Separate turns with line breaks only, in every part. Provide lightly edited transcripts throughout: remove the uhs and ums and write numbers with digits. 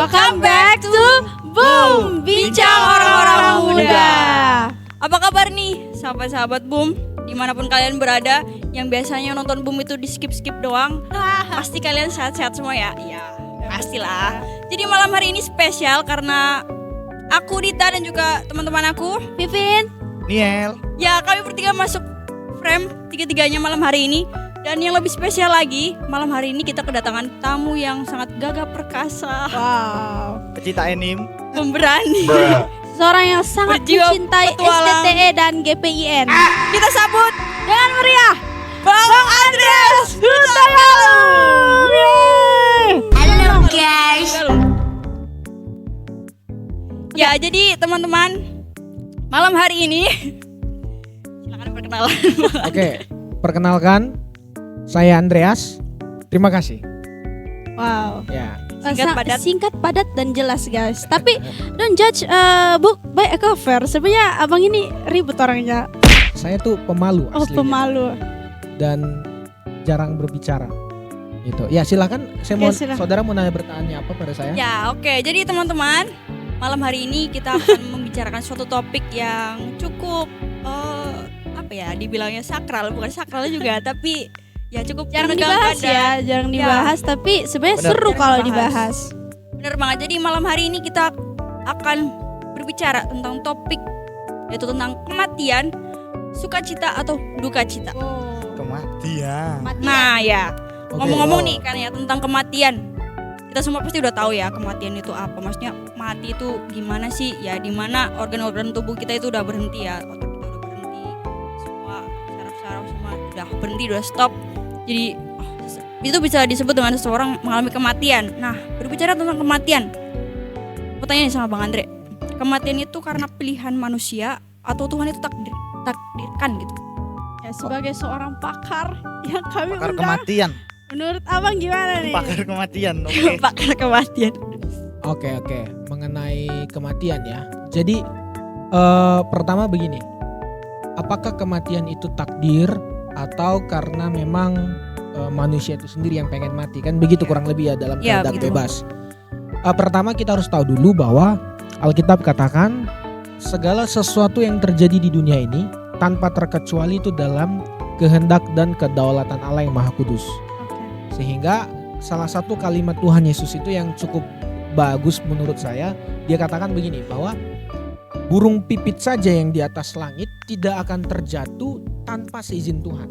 Welcome back to Boom, Bincang Orang-Orang Muda.
Apa kabar nih sahabat-sahabat Boom? Dimanapun kalian berada, yang biasanya nonton Boom itu di skip-skip doang, pasti kalian sehat-sehat semua ya? Iya, pastilah. Jadi malam hari ini spesial karena aku Dita dan juga teman-teman aku
Vivin,
Niel.
ya kami bertiga masuk frame tiga-tiganya malam hari ini. Dan yang lebih spesial lagi, malam hari ini kita kedatangan tamu yang sangat gagah perkasa,
wow,
Pecinta anime.
pemberani.
seorang yang sangat
Berjiwa
mencintai
petualang.
STTE dan GPIN.
Kita sambut
Dengan meriah,
Bang Andreas Hutagalung.
halo guys.
Ya, jadi teman-teman, malam hari ini silakan perkenalan.
Oke, perkenalkan saya Andreas. Terima kasih.
Wow,
Ya,
singkat, padat dan jelas guys. Tapi don't judge book by a cover. Sebenarnya abang ini ribut orangnya.
saya tuh pemalu
Oh,
aslinya
pemalu.
dan jarang berbicara. Gitu. Ya, silakan. Saya
Ya,
mau
silakan.
saudara mau nanya bertanya apa pada saya?
Ya, oke. Jadi teman-teman, malam hari ini kita akan membicarakan suatu topik yang cukup apa ya? Dibilangnya sakral, bukan sakral juga, tapi ya cukup
Jarang
menegangkan
dibahas ya, jarang dibahas. Tapi sebenarnya
Benar.
seru
Jarang
kalau
dibahas.
dibahas.
Bener banget. Jadi malam hari ini kita akan berbicara tentang topik yaitu tentang kematian, sukacita atau duka cita.
Kematian.
Nah ya,
Oke.
ngomong-ngomong nih kan ya tentang kematian. Kita semua pasti udah tahu ya kematian itu apa. Maksudnya mati itu gimana sih? Ya dimana organ-organ tubuh kita itu udah berhenti ya. Otak kita udah berhenti, semua saraf-saraf semua udah berhenti, udah stop. Jadi itu bisa disebut dengan seseorang mengalami kematian. Nah, berbicara tentang kematian, pertanyaan sama Bang Andre, kematian itu karena pilihan manusia atau Tuhan itu takdirkan gitu?
Ya, sebagai seorang pakar yang kami
Pakar
undang,
kematian.
menurut abang gimana nih?
Pakar kematian. Oke.
Pakar kematian.
Oke. Mengenai kematian ya. Jadi pertama begini. Apakah kematian itu takdir atau karena memang manusia itu sendiri yang pengen mati? Kan begitu kurang lebih ya dalam
Ya,
kehendak
begitu.
bebas. Pertama kita harus tahu dulu bahwa Alkitab katakan segala sesuatu yang terjadi di dunia ini tanpa terkecuali itu dalam kehendak dan kedaulatan Allah yang Maha Kudus. Sehingga salah satu kalimat Tuhan Yesus itu yang cukup bagus menurut saya, dia katakan begini bahwa burung pipit saja yang di atas langit tidak akan terjatuh tanpa seizin Tuhan.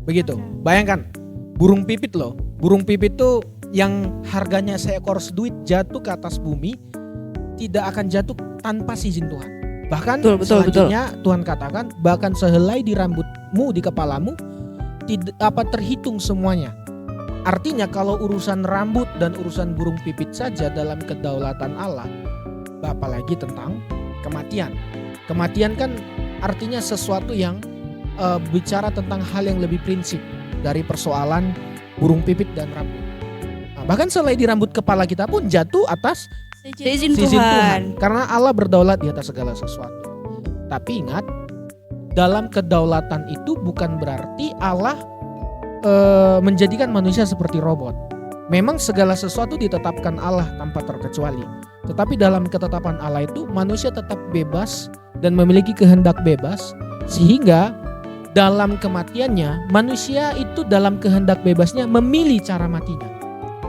Begitu. Bayangkan, burung pipit loh. Burung pipit tuh yang harganya seekor seduit jatuh ke atas bumi tidak akan jatuh tanpa seizin Tuhan. Bahkan
Betul.
selanjutnya Tuhan katakan bahkan sehelai di rambutmu di kepalamu tidak terhitung semuanya. Artinya kalau urusan rambut dan urusan burung pipit saja dalam kedaulatan Allah, apalagi tentang kematian. Kematian kan artinya sesuatu yang bicara tentang hal yang lebih prinsip dari persoalan burung pipit dan rambut. Nah, bahkan selai di rambut kepala kita pun jatuh atas
Seizin
seizin
Tuhan.
Tuhan. Karena Allah berdaulat di atas segala sesuatu. Tapi ingat, dalam kedaulatan itu bukan berarti Allah menjadikan manusia seperti robot. Memang segala sesuatu ditetapkan Allah tanpa terkecuali. Tetapi dalam ketetapan Allah itu manusia tetap bebas dan memiliki kehendak bebas. Sehingga dalam kematiannya manusia itu dalam kehendak bebasnya memilih cara matinya.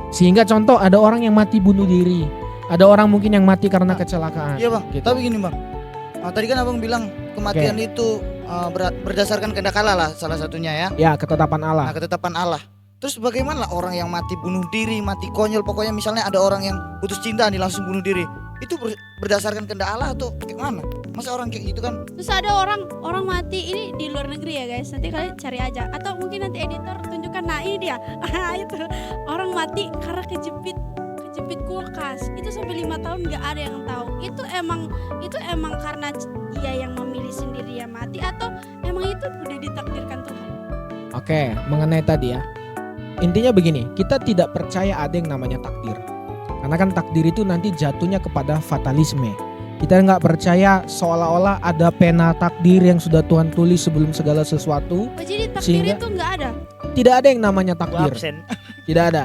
Sehingga contoh ada orang yang mati bunuh diri. Ada orang mungkin yang mati karena kecelakaan.
Iya bang.
Gitu.
Tapi gini bang. Tadi kan abang bilang kematian itu berdasarkan kehendak Allah lah salah satunya ya.
Ya, ketetapan Allah.
Nah, ketetapan Allah. Terus bagaimana lah orang yang mati bunuh diri, mati konyol, pokoknya misalnya ada orang yang putus cinta nih langsung bunuh diri. Itu berdasarkan kehendak Allah atau gimana? Masa orang kayak gitu kan?
Terus ada orang mati ini di luar negeri ya guys. Nanti kalian cari aja. Atau mungkin nanti editor tunjukkan. Nah ini dia. Itu orang mati karena kejepit kulkas. Itu sampai 5 tahun nggak ada yang tahu. Itu emang karena dia yang memilih sendiri ya mati atau emang itu udah ditakdirkan Tuhan?
Oke, mengenai tadi ya. Intinya begini, kita tidak percaya ada yang namanya takdir. Karena kan takdir itu nanti jatuhnya kepada fatalisme. Kita nggak percaya seolah-olah ada pena takdir yang sudah Tuhan tulis sebelum segala sesuatu.
Oh, jadi takdir
Sehingga-
itu nggak ada?
Tidak ada yang namanya takdir.
Absen.
Tidak ada.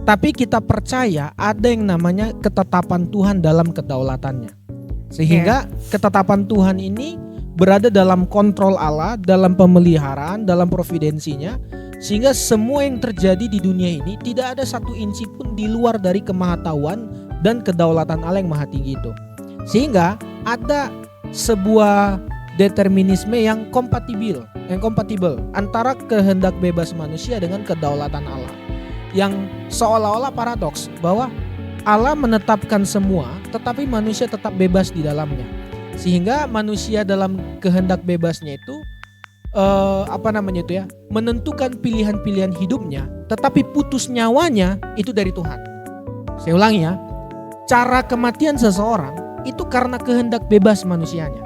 Tapi kita percaya ada yang namanya ketetapan Tuhan dalam kedaulatannya. Sehingga ketetapan Tuhan ini berada dalam kontrol Allah, dalam pemeliharaan, dalam providensinya. Sehingga semua yang terjadi di dunia ini tidak ada satu inci pun di luar dari kemahatauan dan kedaulatan Allah yang maha tinggi itu. Sehingga ada sebuah determinisme yang kompatibel antara kehendak bebas manusia dengan kedaulatan Allah. Yang seolah-olah paradoks bahwa Allah menetapkan semua tetapi manusia tetap bebas di dalamnya. Sehingga manusia dalam kehendak bebasnya itu menentukan pilihan-pilihan hidupnya, tetapi putus nyawanya itu dari Tuhan. Saya ulangi ya, cara kematian seseorang itu karena kehendak bebas manusianya,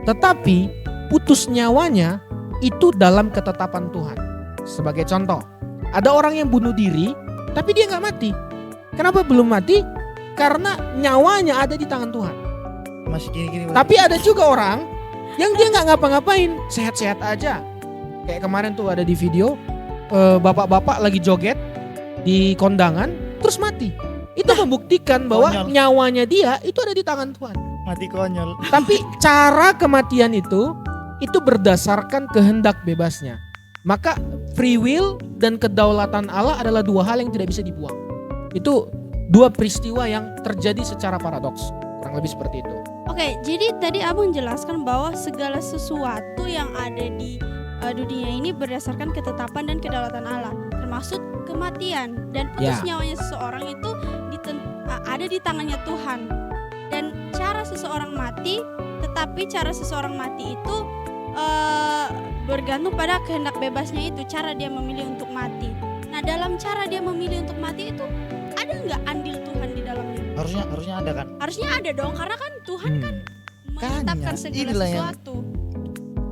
tetapi putus nyawanya itu dalam ketetapan Tuhan. Sebagai contoh, ada orang yang bunuh diri, tapi dia nggak mati. Kenapa belum mati? Karena nyawanya ada di tangan Tuhan.
Masih gini-gini.
Tapi ada juga orang yang dia nggak ngapa-ngapain, sehat-sehat aja. Kayak kemarin tuh ada di video bapak-bapak lagi joget di kondangan terus mati. Itu membuktikan bahwa
konyol.
nyawanya dia itu ada di tangan Tuhan.
Mati konyol.
Tapi cara kematian itu berdasarkan kehendak bebasnya. Maka free will dan kedaulatan Allah adalah dua hal yang tidak bisa dibuang. Itu dua peristiwa yang terjadi secara paradoks. Kurang lebih seperti itu.
Oke, jadi tadi Abang jelaskan bahwa segala sesuatu yang ada di dunia ini berdasarkan ketetapan dan kedaulatan Allah, termasuk kematian dan putus nyawanya seseorang itu ada di tangannya Tuhan. Dan cara seseorang mati, tetapi cara seseorang mati itu bergantung pada kehendak bebasnya itu, cara dia memilih untuk mati. Nah, dalam cara dia memilih untuk mati itu ada nggak andil Tuhan di dalamnya?
Harusnya ada kan?
Harusnya ada dong, karena kan Tuhan kan menetapkan segala sesuatu.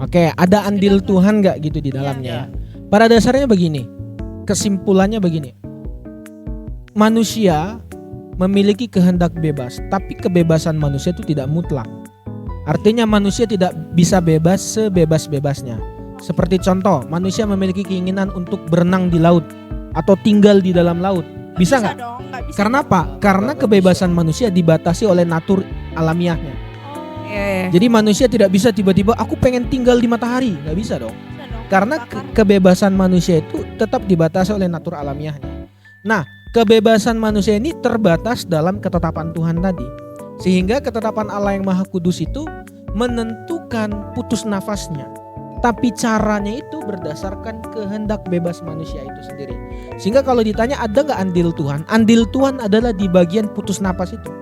Oke, ada andil Tuhan nggak gitu di dalamnya? Pada dasarnya begini, kesimpulannya begini. Manusia memiliki kehendak bebas, tapi kebebasan manusia itu tidak mutlak. Artinya manusia tidak bisa bebas sebebas-bebasnya. Seperti contoh, manusia memiliki keinginan untuk berenang di laut atau tinggal di dalam laut. Bisa nggak? Karena apa? Karena kebebasan manusia dibatasi oleh natur alamiahnya. Jadi manusia tidak bisa tiba-tiba aku pengen tinggal di matahari, nggak bisa dong. Karena kebebasan manusia itu tetap dibatasi oleh natur alamiahnya. Nah, kebebasan manusia ini terbatas dalam ketetapan Tuhan tadi. Sehingga ketetapan Allah yang Maha Kudus itu menentukan putus nafasnya. Tapi caranya itu berdasarkan kehendak bebas manusia itu sendiri. Sehingga kalau ditanya ada gak andil Tuhan? Andil Tuhan adalah di bagian putus nafas itu.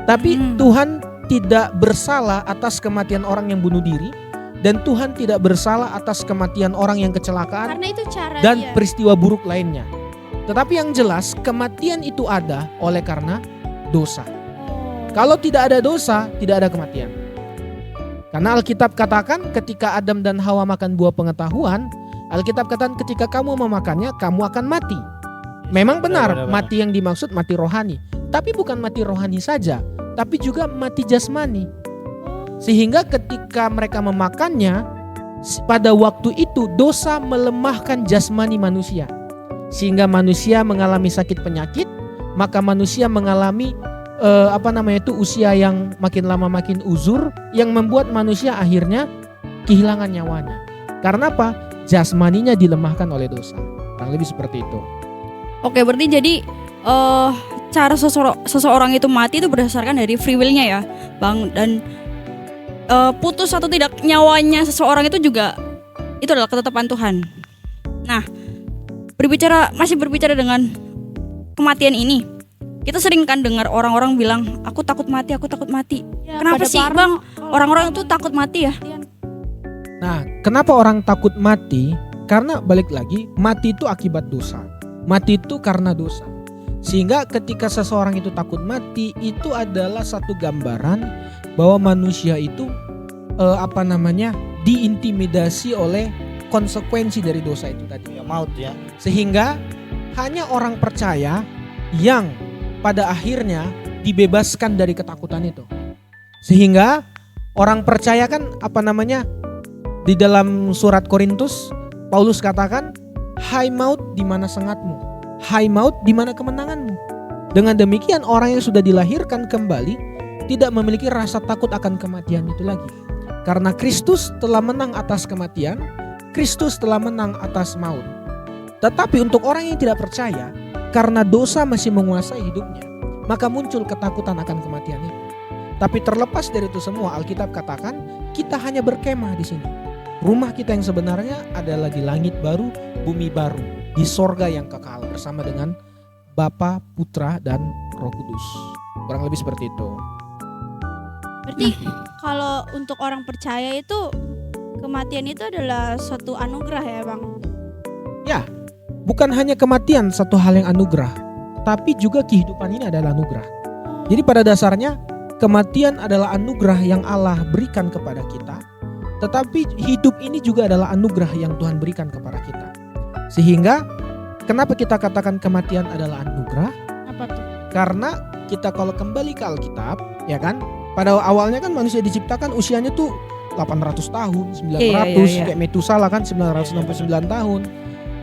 Tapi Tuhan tidak bersalah atas kematian orang yang bunuh diri. Dan Tuhan tidak bersalah atas kematian orang yang kecelakaan.
Karena itu cara
dan
dia.
Peristiwa buruk lainnya. Tetapi yang jelas kematian itu ada oleh karena dosa. Kalau tidak ada dosa, tidak ada kematian. Karena Alkitab katakan ketika Adam dan Hawa makan buah pengetahuan, Alkitab katakan ketika kamu memakannya, kamu akan mati. Memang benar, mati yang dimaksud mati rohani. Tapi bukan mati rohani saja, tapi juga mati jasmani. Sehingga ketika mereka memakannya, pada waktu itu dosa melemahkan jasmani manusia. Sehingga manusia mengalami sakit penyakit, maka manusia mengalami usia yang makin lama makin uzur, yang membuat manusia akhirnya kehilangan nyawanya. Karena apa? Jasmaninya dilemahkan oleh dosa. Kurang lebih seperti itu.
Oke, berarti jadi cara seseorang itu mati itu berdasarkan dari free will-nya ya, Bang. Dan putus atau tidak nyawanya seseorang itu juga itu adalah ketetapan Tuhan. Nah, masih berbicara dengan kematian ini. Kita sering kan dengar orang-orang bilang, aku takut mati.
Ya,
Kenapa sih Bang orang-orang itu takut mati ya?
Nah, kenapa orang takut mati? Karena balik lagi, mati itu akibat dosa. Mati itu karena dosa. Sehingga ketika seseorang itu takut mati, itu adalah satu gambaran bahwa manusia itu diintimidasi oleh konsekuensi dari dosa itu tadi.
Ya maut ya.
Sehingga hanya orang percaya yang pada akhirnya dibebaskan dari ketakutan itu. Sehingga orang percaya kan di dalam surat Korintus Paulus katakan, hai maut di mana sengatmu, hai maut, di mana kemenanganmu? Dengan demikian orang yang sudah dilahirkan kembali tidak memiliki rasa takut akan kematian itu lagi. Karena Kristus telah menang atas kematian, Kristus telah menang atas maut. Tetapi untuk orang yang tidak percaya, karena dosa masih menguasai hidupnya, maka muncul ketakutan akan kematian itu. Tapi terlepas dari itu semua, Alkitab katakan kita hanya berkemah di sini. Rumah kita yang sebenarnya adalah di langit baru, bumi baru, di sorga yang kekal bersama dengan Bapa, Putra, dan Roh Kudus. Kurang lebih seperti itu.
Berarti kalau untuk orang percaya itu kematian itu adalah suatu anugerah ya Bang?
Ya, bukan hanya kematian satu hal yang anugerah, tapi juga kehidupan ini adalah anugerah. Jadi pada dasarnya kematian adalah anugerah yang Allah berikan kepada kita. Tetapi hidup ini juga adalah anugerah yang Tuhan berikan kepada kita. Sehingga kenapa kita katakan kematian adalah anugerah?
Apa tuh?
Karena kita kalau kembali ke Alkitab, ya kan? Pada awalnya kan manusia diciptakan usianya tuh 800 tahun, 900,
Iya.
kayak Metusala kan 969 tahun.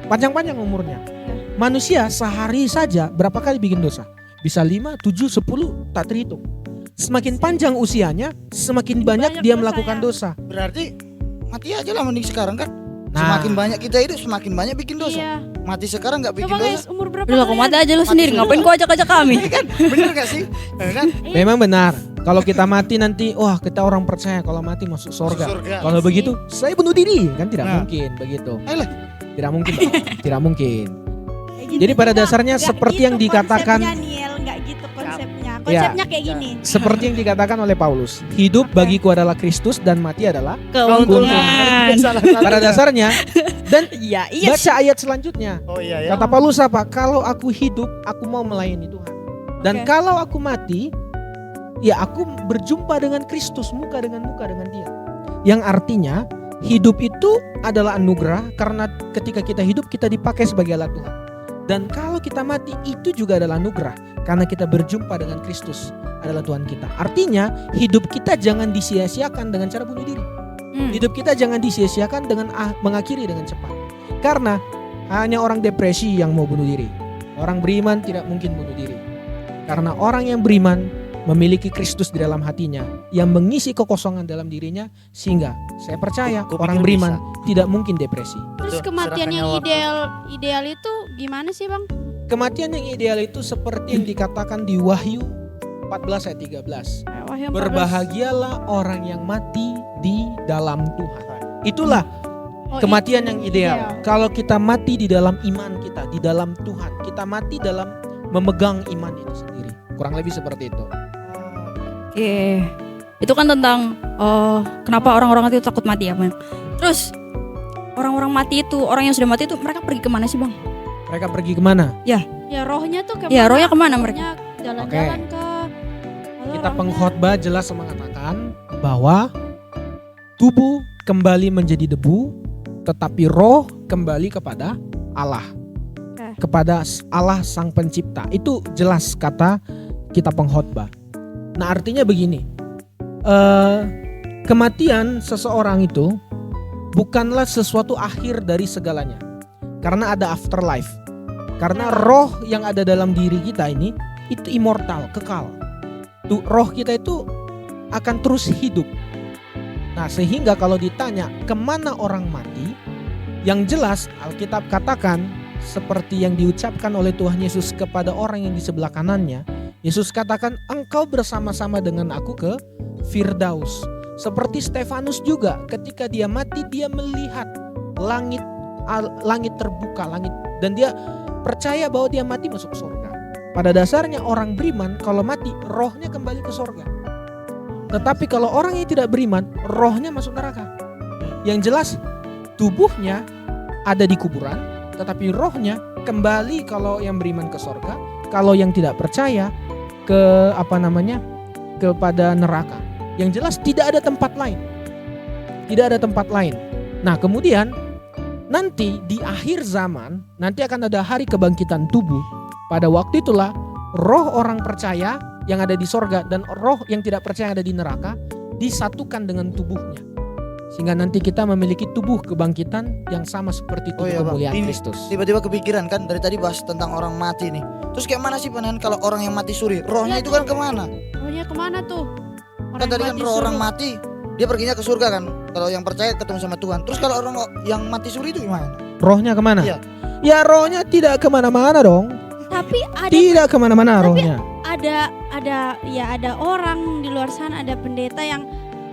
Panjang-panjang umurnya. Manusia sehari saja berapa kali bikin dosa? Bisa 5, 7, 10, tak terhitung. Semakin panjang usianya, semakin banyak dia
dosa
melakukan
ya.
dosa.
Berarti mati aja lah mending sekarang kan.
Nah.
Semakin banyak kita hidup semakin banyak bikin dosa.
Iya.
Mati sekarang nggak bikin
Coba guys,
dosa.
umur berapa
Udah kau
kalian?
mati aja lu sendiri,
Mati
ngapain
dulu.
kau ajak-ajak kami?
Iya kan? Bener gak sih? Ya kan?
Memang benar. Kalau kita mati nanti, wah kita orang percaya kalau mati masuk surga.
Surga.
Kalau
Sih.
begitu, saya bunuh diri, kan tidak
Nah.
mungkin begitu.
Ayolah.
Tidak mungkin, Bang. Tidak mungkin.
Kayak gitu
Jadi pada
juga.
dasarnya
Nggak
seperti
gitu
yang dikatakan-
konsepnya, Niel, nggak gitu konsepnya.
Ya.
Konsepnya kayak gini.
Seperti yang dikatakan oleh Paulus, hidup bagiku adalah Kristus dan mati adalah
Keuntungan.
Salah satu.
pada dasarnya. Dan
Iya, iya.
baca ayat selanjutnya.
Oh iya ya.
Kata Paulus apa? Kalau aku hidup, aku mau melayani Tuhan. Dan
Oke.
kalau aku mati, ya aku berjumpa dengan Kristus muka dengan dia. Yang artinya hidup itu adalah anugerah karena ketika kita hidup kita dipakai sebagai alat Tuhan. Dan kalau kita mati itu juga adalah anugerah karena kita berjumpa dengan Kristus adalah Tuhan kita. Artinya hidup kita jangan disia-siakan dengan cara bunuh diri. Hidup kita jangan disia-siakan dengan mengakhiri dengan cepat. Karena hanya orang depresi yang mau bunuh diri. Orang beriman tidak mungkin bunuh diri. Karena orang yang beriman memiliki Kristus di dalam hatinya yang mengisi kekosongan dalam dirinya sehingga saya percaya
Ku
orang
pikir
beriman tidak mungkin depresi.
Terus
Betul,
kematian yang
serahkannya
ideal itu gimana sih Bang?
Kematian yang ideal itu seperti yang dikatakan di Wahyu 14 ayat 13.
Wahyu 14.
Berbahagialah orang yang mati di dalam Tuhan. Itulah
Oh,
kematian
itu
yang ideal. Kalau kita mati di dalam iman kita, di dalam Tuhan, kita mati dalam memegang iman itu sendiri. Kurang lebih seperti itu.
Oke. Itu kan tentang kenapa orang-orang itu takut mati ya, Bang. Terus orang-orang mati itu, orang yang sudah mati itu mereka pergi kemana sih, Bang?
Mereka pergi kemana?
Ya rohnya tuh kemana?
Ya, rohnya kemana mereka?
Rohnya jalan-jalan ke
Kita pengkhotbah jelas mengatakan bahwa tubuh kembali menjadi debu, tetapi roh kembali kepada Allah. Kepada Allah Sang Pencipta. Itu jelas kata kita pengkhotbah. Nah artinya begini, kematian seseorang itu bukanlah sesuatu akhir dari segalanya. Karena ada afterlife. Karena roh yang ada dalam diri kita ini itu immortal, kekal. Tuh, roh kita itu akan terus hidup. Nah sehingga kalau ditanya kemana orang mati, yang jelas Alkitab katakan seperti yang diucapkan oleh Tuhan Yesus kepada orang yang di sebelah kanannya. Yesus katakan engkau bersama-sama dengan aku ke Firdaus. Seperti Stefanus juga ketika dia mati dia melihat langit terbuka, dan dia percaya bahwa dia mati masuk surga. Pada dasarnya orang beriman kalau mati rohnya kembali ke surga. Tetapi kalau orang yang tidak beriman rohnya masuk neraka. Yang jelas tubuhnya ada di kuburan, tetapi rohnya kembali kalau yang beriman ke surga, kalau yang tidak percaya kepada neraka. Yang jelas tidak ada tempat lain. Tidak ada tempat lain. Nah, kemudian nanti di akhir zaman nanti akan ada hari kebangkitan tubuh. Pada waktu itulah roh orang percaya yang ada di sorga dan roh yang tidak percaya yang ada di neraka disatukan dengan tubuhnya. sehingga nanti kita memiliki tubuh kebangkitan yang sama seperti tubuh
iya, Bang.
kemuliaan
Ini
Kristus.
Tiba-tiba kepikiran kan dari tadi bahas tentang orang mati nih. Terus kayak mana sih Panan kalau orang yang mati suri? Rohnya itu kan kemana?
Rohnya kemana tuh?
Kan tadi kan roh orang mati dia perginya ke surga kan. Kalau yang percaya ketemu sama Tuhan. Terus kalau orang yang mati suri itu gimana?
Rohnya kemana?
Iya.
Ya rohnya tidak kemana-mana dong.
Tapi ada
Tidak kemana-mana rohnya.
ada orang di luar sana, ada pendeta yang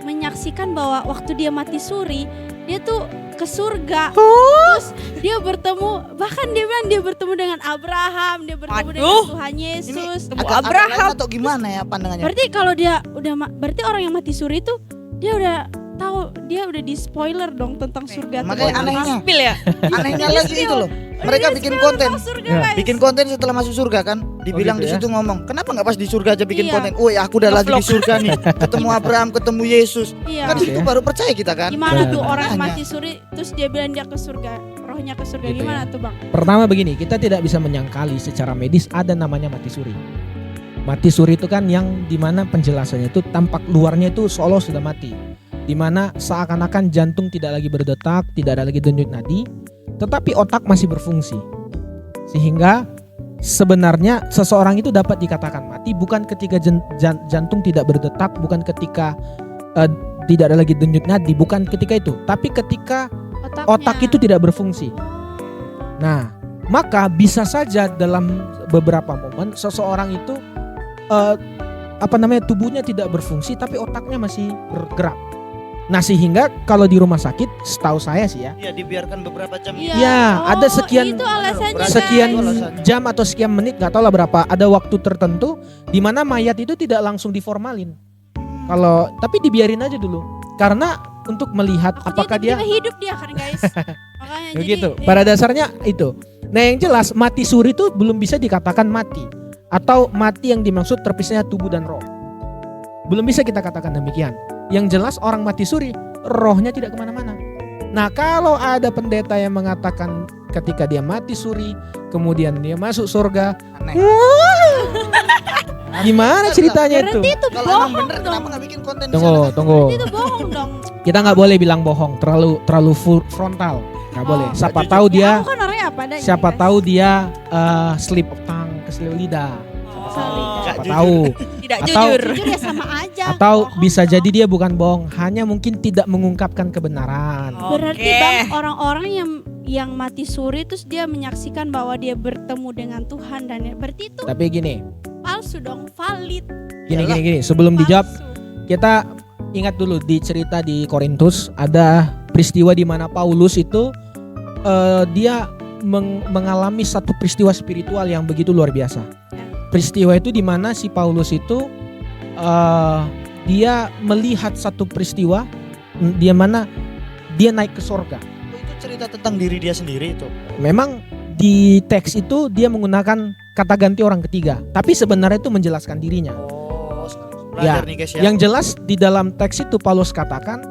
menyaksikan bahwa waktu dia mati suri, dia tuh ke surga. Terus dia bertemu, bahkan dia bilang dia bertemu dengan Abraham, dia bertemu dengan
Aduh.
Tuhan Yesus.
Agak
Abraham.
lain atau gimana ya pandangannya?
Berarti kalau dia berarti orang yang mati suri itu dia udah tahu, dia udah di spoiler dong tentang surga.
Makanya
tentang
anehnya.
Spill ya.
Anehnya lagi itu loh. Mereka bikin konten.
Ya.
Bikin konten setelah masuk surga kan. Dibilang
gitu
di situ ngomong, "Kenapa nggak pas di surga aja bikin
Iya.
konten? Woi, aku udah lagi di
Nge-vlog.
surga nih. Ketemu Abraham, ketemu Yesus."
Iya.
Kan di situ
ya.
baru percaya kita kan.
Gimana tuh
Benar.
orang yang
Makanya.
mati suri terus dia bilang dia ke surga, rohnya ke surga,
Gitu
gimana
ya.
tuh Bang?
Pertama begini, kita tidak bisa menyangkali secara medis ada namanya mati suri. Mati suri itu kan yang dimana penjelasannya itu tampak luarnya itu seolah sudah mati. Dimana seakan-akan jantung tidak lagi berdetak, tidak ada lagi denyut nadi, tetapi otak masih berfungsi. Sehingga sebenarnya seseorang itu dapat dikatakan mati bukan ketika jantung tidak berdetak, bukan ketika tidak ada lagi denyut nadi, bukan ketika itu, tapi ketika otak itu tidak berfungsi. Nah, maka bisa saja dalam beberapa momen seseorang itu tubuhnya tidak berfungsi tapi otaknya masih bergerak. Nah, sehingga kalau di rumah sakit, setahu saya sih ya,
Iya, dibiarkan beberapa jam.
Iya.
Ya, ada sekian-
Itu alasannya
sekian
guys.
jam atau sekian menit, nggak tahu lah berapa, ada waktu tertentu di mana mayat itu tidak langsung diformalin. Kalau tapi dibiarin aja dulu karena untuk melihat
Takutnya
apakah dia
tiba-tiba hidup dia kan guys. Makanya
begitu.
jadi
Pada dasarnya itu. Nah, yang jelas mati suri itu belum bisa dikatakan mati atau mati yang dimaksud terpisahnya tubuh dan roh. Belum bisa kita katakan demikian. Yang jelas orang mati suri rohnya tidak kemana-mana. Nah, kalau ada pendeta yang mengatakan ketika dia mati suri kemudian dia masuk surga,
Aneh.
gimana ceritanya itu?
berarti itu
Kalau emang
bohong
bener
dong.
kenapa nggak bikin konten di
Tunggu,
sana?
tunggu.
Itu bohong dong.
Kita nggak boleh bilang bohong, terlalu frontal. Nggak boleh.
Oh,
Siapa
jujur.
tahu
Ya,
dia,
aku kan orangnya apa adanya.
siapa
guys.
tahu dia slip of tongue, keselio lidah.
Sorry.
Nggak
Siapa
jujur.
tahu.
Tidak
Atau-
jujur.
Jujur ya sama aja.
Atau
bohong.
bisa jadi dia bukan bohong, hanya mungkin tidak mengungkapkan kebenaran.
Berarti
Oke.
Bang, orang-orang yang mati suri terus dia menyaksikan bahwa dia bertemu dengan Tuhan dan berarti itu
Tapi gini,
palsu dong, valid.
gini. Sebelum dijawab,
Palsu.
kita ingat dulu di cerita di Korintus ada peristiwa di mana Paulus itu dia mengalami satu peristiwa spiritual yang begitu luar biasa.
Ya.
Peristiwa itu di mana si Paulus itu dia melihat satu peristiwa di mana dia naik ke sorga.
Oh, itu cerita tentang diri dia sendiri itu.
Memang di teks itu dia menggunakan kata ganti orang ketiga, tapi sebenarnya itu menjelaskan dirinya.
Oh, belajar nih guys ya.
Yang jelas di dalam teks itu Paulus katakan,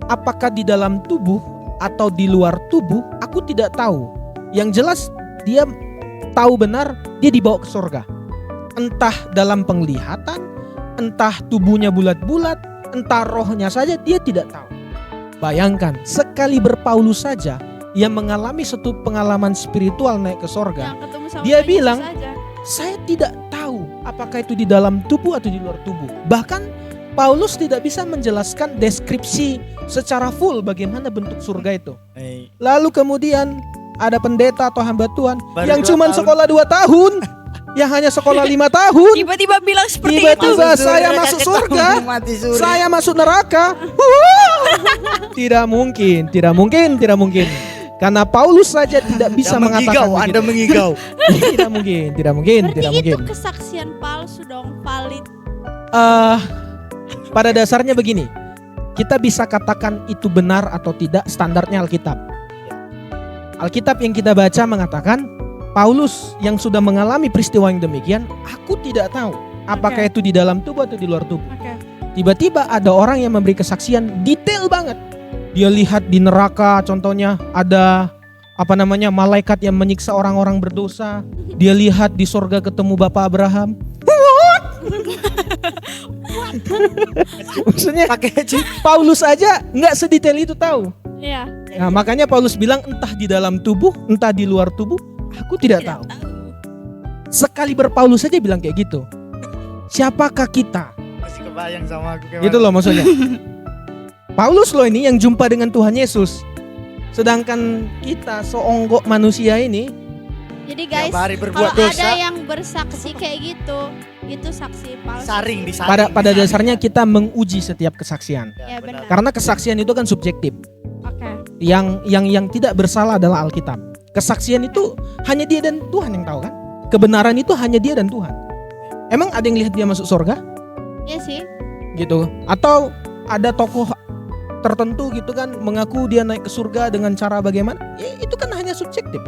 apakah di dalam tubuh atau di luar tubuh, aku tidak tahu. Yang jelas dia tahu benar dia dibawa ke surga. Entah dalam penglihatan, entah tubuhnya bulat-bulat, entah rohnya saja dia tidak tahu. Bayangkan, sekali berpaulus saja yang mengalami satu pengalaman spiritual naik ke surga.
Yang ketemu sama
Dia
Tuhan Yesus
bilang,
aja.
Saya tidak tahu apakah itu di dalam tubuh atau di luar tubuh. Bahkan Paulus tidak bisa menjelaskan deskripsi secara full bagaimana bentuk surga itu. Lalu kemudian ada pendeta atau hamba Tuhan
Baru
yang
2
cuma
tahun.
sekolah 2 tahun, yang hanya sekolah 5 tahun,
Tiba-tiba bilang seperti
tiba-tiba
itu.
saya masuk surga,
Mati suri.
saya masuk neraka. Tidak mungkin. Karena Paulus saja tidak bisa mengatakan begitu.
Anda mengigau.
Tidak mungkin.
Berarti itu kesaksian palsu dong, valid.
Pada dasarnya begini, kita bisa katakan itu benar atau tidak standarnya Alkitab. Alkitab yang kita baca mengatakan Paulus yang sudah mengalami peristiwa yang demikian, aku tidak tahu apakah itu di dalam tubuh atau di luar tubuh.
Oke.
Tiba-tiba ada orang yang memberi kesaksian detail banget. Dia lihat di neraka contohnya ada malaikat yang menyiksa orang-orang berdosa. Dia lihat di sorga ketemu Bapak Abraham. Maksudnya
Pakai chip.
Paulus aja nggak sedetail itu tahu.
Iya.
Nah, makanya Paulus bilang entah di dalam tubuh, entah di luar tubuh, aku tidak tahu. Sekali Paulus saja bilang kayak gitu. Siapakah kita?
Masih kebayang sama aku kayak
Gitu loh maksudnya. Paulus loh ini yang jumpa dengan Tuhan Yesus. Sedangkan kita seonggok manusia ini,
Jadi guys,
hari berbuat
kalau
dosa.
ada yang bersaksi kayak gitu, itu saksi palsu.
Saring disaring.
pada dasarnya kita menguji setiap kesaksian.
Ya, benar.
Karena kesaksian itu kan subjektif.
Oke.
Yang tidak bersalah adalah Alkitab. Kesaksian itu hanya dia dan Tuhan yang tahu kan. Kebenaran itu hanya dia dan Tuhan. Emang ada yang lihat dia masuk surga?
Iya sih.
Gitu. Atau ada tokoh tertentu gitu kan mengaku dia naik ke surga dengan cara bagaimana? Ya, itu kan hanya subjektif.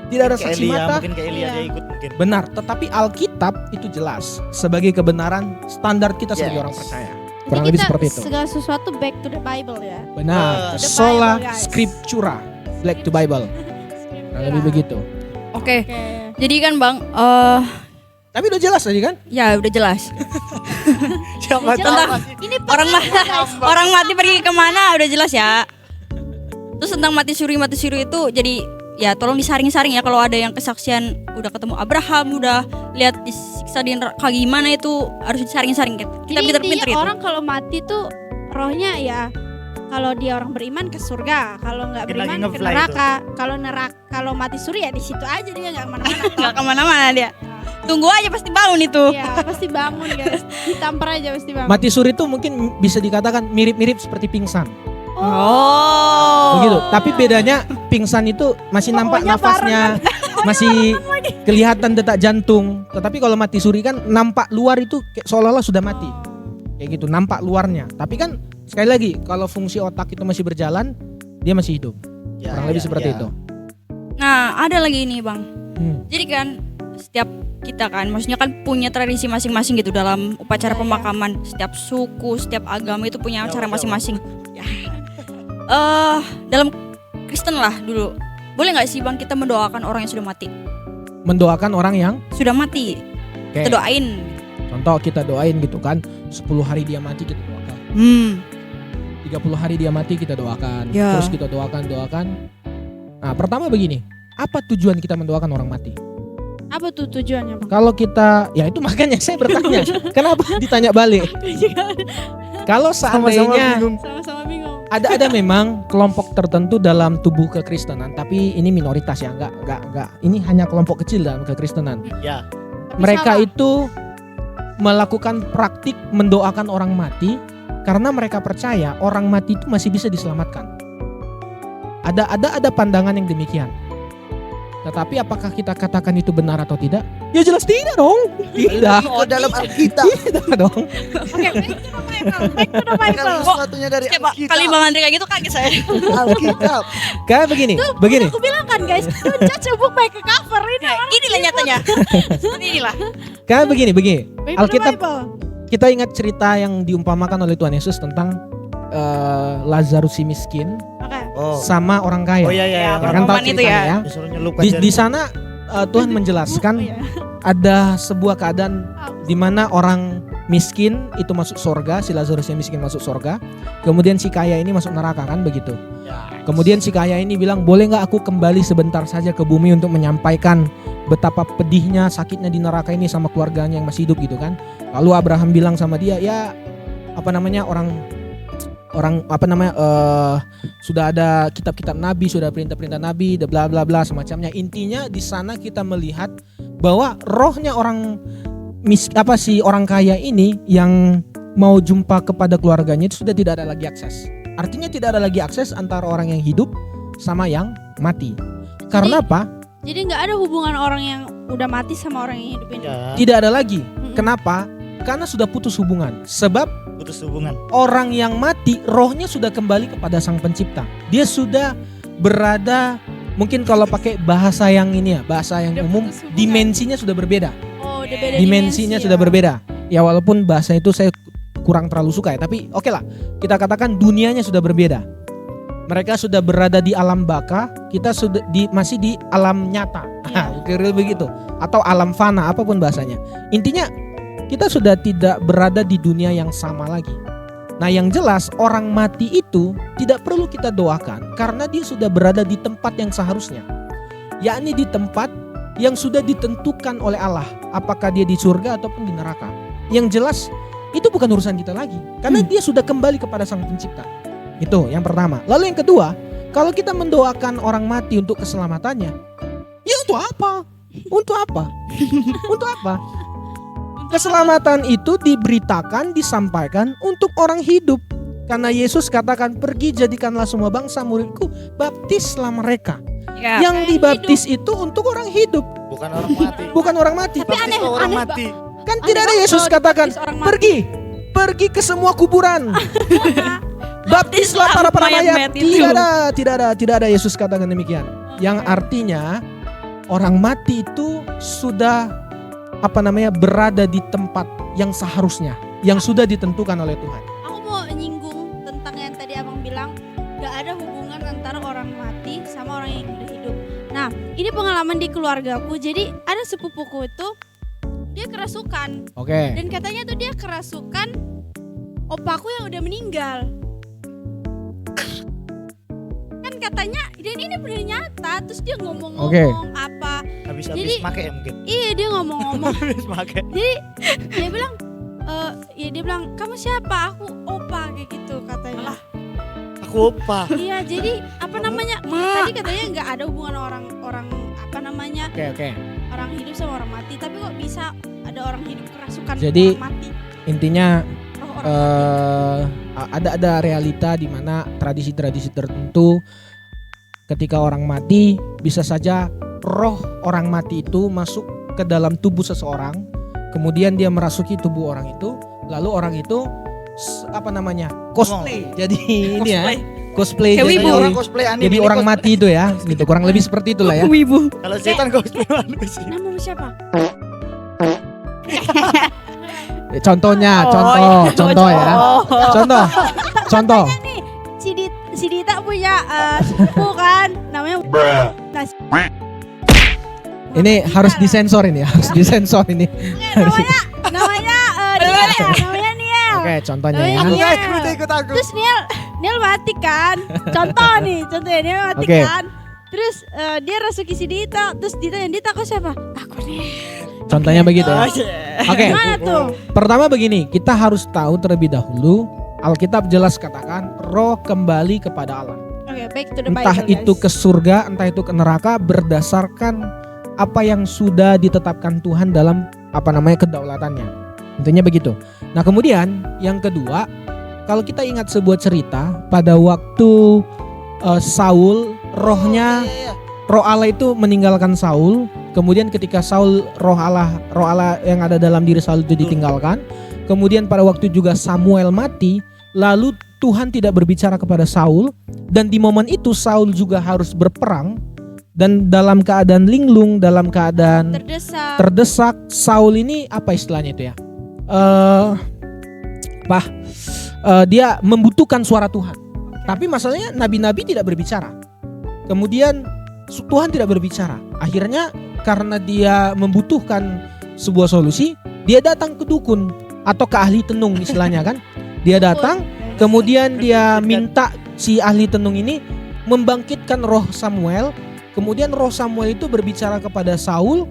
Tidak ada
Kayak
saksi
Elia,
mata.
mungkin kayak Elia
Iya.
dia ikut mungkin.
Benar, tetapi Alkitab itu jelas sebagai kebenaran standar kita sebagai
Yes.
orang percaya.
Jadi
Kurang lebih
kita
seperti itu.
segala sesuatu back to the Bible ya.
Benar.
To
the
Sola
Bible, guys.
scriptura, back to Bible. Kurang lebih begitu.
Oke.
Oke.
Jadi kan Bang,
Tapi udah jelas tadi kan?
ya udah jelas.
Siapa
Jelas.
tahu masih
Ini
Orang orang mati pergi kemana udah jelas ya. Terus tentang mati suri itu jadi ya tolong disaring-saring ya kalau ada yang kesaksian udah ketemu Abraham, udah lihat disiksa di neraka gimana itu harus disaring-saring kita. Kita
Jadi
pinter-pinter
intinya
itu.
orang kalau mati tuh rohnya ya kalau dia orang beriman ke surga, kalau nggak
Mungkin lagi
beriman ke
ngefly
neraka. Kalau mati suri ya di situ aja dia nggak kemana-mana.
Nggak kemana-mana dia. Tunggu aja pasti bangun itu.
Iya pasti bangun guys, ditampar aja pasti bangun.
Mati suri itu mungkin bisa dikatakan mirip-mirip seperti pingsan.
Oh.
Begitu. Tapi bedanya pingsan itu masih nampak
Pokoknya
nafasnya, masih kelihatan detak jantung. Tetapi kalau mati suri kan nampak luar itu kayak seolah-olah sudah mati. Kayak gitu, nampak luarnya. Tapi kan sekali lagi kalau fungsi otak itu masih berjalan, dia masih hidup.
Ya,
Kurang lebih
ya,
seperti
ya.
itu.
Nah, ada lagi ini, Bang.
Hmm.
Jadi kan setiap kita kan maksudnya kan punya tradisi masing-masing gitu dalam upacara
Ya, ya.
pemakaman. Setiap suku, setiap agama itu punya
Ya,
cara
ya.
masing-masing. Ya. Dalam Kristen lah dulu. Boleh nggak sih Bang kita mendoakan orang yang sudah mati?
Mendoakan orang yang
Sudah mati.
Oke.
Kita doain.
contoh kita doain gitu kan, 10 hari dia mati kita doakan. 30 hari dia mati kita doakan.
Ya.
Terus kita doakan. Nah, pertama begini, apa tujuan kita mendoakan orang mati?
Apa tuh tujuannya bang?
Kalau kita, ya itu makanya saya bertanya, kenapa ditanya balik? Kalau
Sama-sama
seandainya
bingung.
Sama-sama bingung.
ada memang kelompok tertentu dalam tubuh kekristenan, tapi ini minoritas ya, enggak. Ini hanya kelompok kecil dalam kekristenan.
Ya.
Tapi
Mereka
sama.
itu melakukan praktik mendoakan orang mati karena mereka percaya orang mati itu masih bisa diselamatkan. Ada pandangan yang demikian. Tetapi apakah kita katakan itu benar atau tidak? Ya jelas tidak dong. Tidak.
Ke dalam Alkitab.
Tidak dong.
Oke, back to the Bible.
Kalau sesuatunya dari
Setiap kali
Alkitab.
Bang Andre kayak gitu kaget saya.
Alkitab.
Kayak begini.
Aku bilang kan guys, don't judge a book by the cover ini.
Inilah nyatanya. Seperti inilah.
Kayak begini.
Back to the
Alkitab,
Bible.
kita ingat cerita yang diumpamakan oleh Tuhan Yesus tentang Lazarus si miskin
Oke.
Oh.
sama orang kaya.
Oh iya iya.
Ya,
Ya kan tahu
perumpamaan itu
ceritanya
ya.
ya.
Disuruh nyelupkan
Di
jari.
sana Tuhan menjelaskan
Oh, iya.
ada sebuah keadaan di mana orang miskin itu masuk surga, si Lazarus yang miskin masuk surga, kemudian si kaya ini masuk neraka kan begitu.
Ya.
Kemudian si kaya ini bilang, boleh nggak aku kembali sebentar saja ke bumi untuk menyampaikan betapa pedihnya, sakitnya di neraka ini sama keluarganya yang masih hidup gitu kan. Lalu Abraham bilang sama dia, ya apa namanya orang sudah ada kitab-kitab nabi, sudah perintah-perintah nabi, bla bla bla semacamnya. Intinya di sana kita melihat bahwa rohnya orang si orang kaya ini yang mau jumpa kepada keluarganya itu sudah tidak ada lagi akses. Artinya tidak ada lagi akses antara orang yang hidup sama yang mati. Karena apa?
Jadi nggak ada hubungan orang yang udah mati sama orang yang hidup ini.
Ya.
Tidak ada lagi.
Mm-mm.
Kenapa? Karena sudah putus hubungan. Sebab
Putus hubungan.
orang yang mati rohnya sudah kembali kepada Sang Pencipta. Dia sudah berada, mungkin kalau pakai bahasa yang ini ya, bahasa yang
Udah
umum,
putus hubungan.
dimensinya sudah berbeda.
Oh, udah beda
Dimensinya
dimensi
sudah
ya.
berbeda. Ya walaupun bahasa itu saya kurang terlalu suka ya, tapi oke lah. Kita katakan dunianya sudah berbeda. Mereka sudah berada di alam baka, kita sudah masih di alam nyata.
Iya.
Kira begitu. Atau alam fana, apapun bahasanya. Intinya kita sudah tidak berada di dunia yang sama lagi. Nah, yang jelas orang mati itu tidak perlu kita doakan karena dia sudah berada di tempat yang seharusnya, yakni di tempat yang sudah ditentukan oleh Allah, apakah dia di surga ataupun di neraka. Yang jelas itu bukan urusan kita lagi karena dia sudah kembali kepada Sang Pencipta. Itu yang pertama. Lalu yang kedua, kalau kita mendoakan orang mati untuk keselamatannya, ya untuk apa? Untuk apa? Untuk apa? Keselamatan itu diberitakan, disampaikan untuk orang hidup. Karena Yesus katakan, pergi jadikanlah semua bangsa muridku, baptislah mereka.
Ya.
Yang dibaptis itu untuk orang hidup,
Bukan orang mati.
bukan orang mati.
Tapi
Baptis
aneh,
orang
aneh,
mati.
Kan
Aneh
tidak ada
banget
Yesus
kalau
katakan,
dibaptis orang mati.
pergi ke semua kuburan. Baptislah para mayat. Tidak ada Yesus katakan demikian. Yang artinya orang mati itu sudah berada di tempat yang seharusnya, yang sudah ditentukan oleh Tuhan.
Aku mau nyinggung tentang yang tadi abang bilang, gak ada hubungan antara orang mati sama orang yang udah hidup. Nah, ini pengalaman di keluargaku. Jadi ada sepupuku itu dia kerasukan.
Oke.
Dan katanya tuh dia kerasukan opaku yang udah meninggal. Kan katanya, dan ini benar nyata. Terus dia ngomong-ngomong
Oke.
apa.
Habis-habis
Jadi-
make ya mungkin.
Iya, dia ngomong-ngomong.
Habis make.
Jadi dia bilang, dia bilang, kamu siapa? Aku opa, kayak gitu katanya.
Aku opa.
Iya, jadi apa namanya? Tadi katanya nggak ada hubungan orang
Oke.
orang hidup sama orang mati. Tapi kok bisa ada orang hidup kerasukan
Jadi,
orang mati?
Intinya
Roh orang mati.
ada realita di mana tradisi-tradisi tertentu ketika orang mati bisa saja roh orang mati itu masuk ke dalam tubuh seseorang, kemudian dia merasuki tubuh orang itu, lalu orang itu cosplay. Jadi ini ya, cosplay
Kayak
jadi
wibu.
Orang cosplay anime.
jadi
ini
orang
cosplay.
mati itu ya, gitu kurang lebih seperti itulah ya.
Wibu.
Kalau setan cosplay manusia.
Namamu siapa?
Contohnya, contoh ya, contoh.
Nih, si Dita punya sepupu kan, namanya
Ini harus disensor ini, harus disensor ini.
namanya Niel ya, namanya Niel.
Oke, contohnya ya.
Namanya Niel.
Ikut aku.
Terus Niel mati kan. Contohnya Niel mati
Oke.
kan. Terus dia rasuki si Dita. Terus Dita kok siapa? Aku nih.
Contohnya begitu ya. Oke.
Gimana tuh?
Pertama begini, kita harus tahu terlebih dahulu Alkitab jelas katakan roh kembali kepada Allah.
Oke, back to the Bible,
Entah itu
guys.
ke surga, entah itu ke neraka berdasarkan apa yang sudah ditetapkan Tuhan dalam kedaulatannya. Intinya begitu. Nah, kemudian yang kedua, kalau kita ingat sebuah cerita pada waktu Saul rohnya Roh Allah itu meninggalkan Saul. Kemudian ketika Saul roh Allah yang ada dalam diri Saul itu ditinggalkan. Kemudian pada waktu juga Samuel mati, lalu Tuhan tidak berbicara kepada Saul, dan di momen itu Saul juga harus berperang dan dalam keadaan linglung, dalam keadaan terdesak. Saul ini apa istilahnya itu ya? Dia membutuhkan suara Tuhan. Tapi masalahnya nabi-nabi tidak berbicara. Kemudian Tuhan tidak berbicara. Akhirnya karena dia membutuhkan sebuah solusi, dia datang ke dukun atau ke ahli tenung istilahnya kan. Dia datang, kemudian dia minta si ahli tenung ini membangkitkan roh Samuel. Kemudian roh Samuel itu berbicara kepada Saul,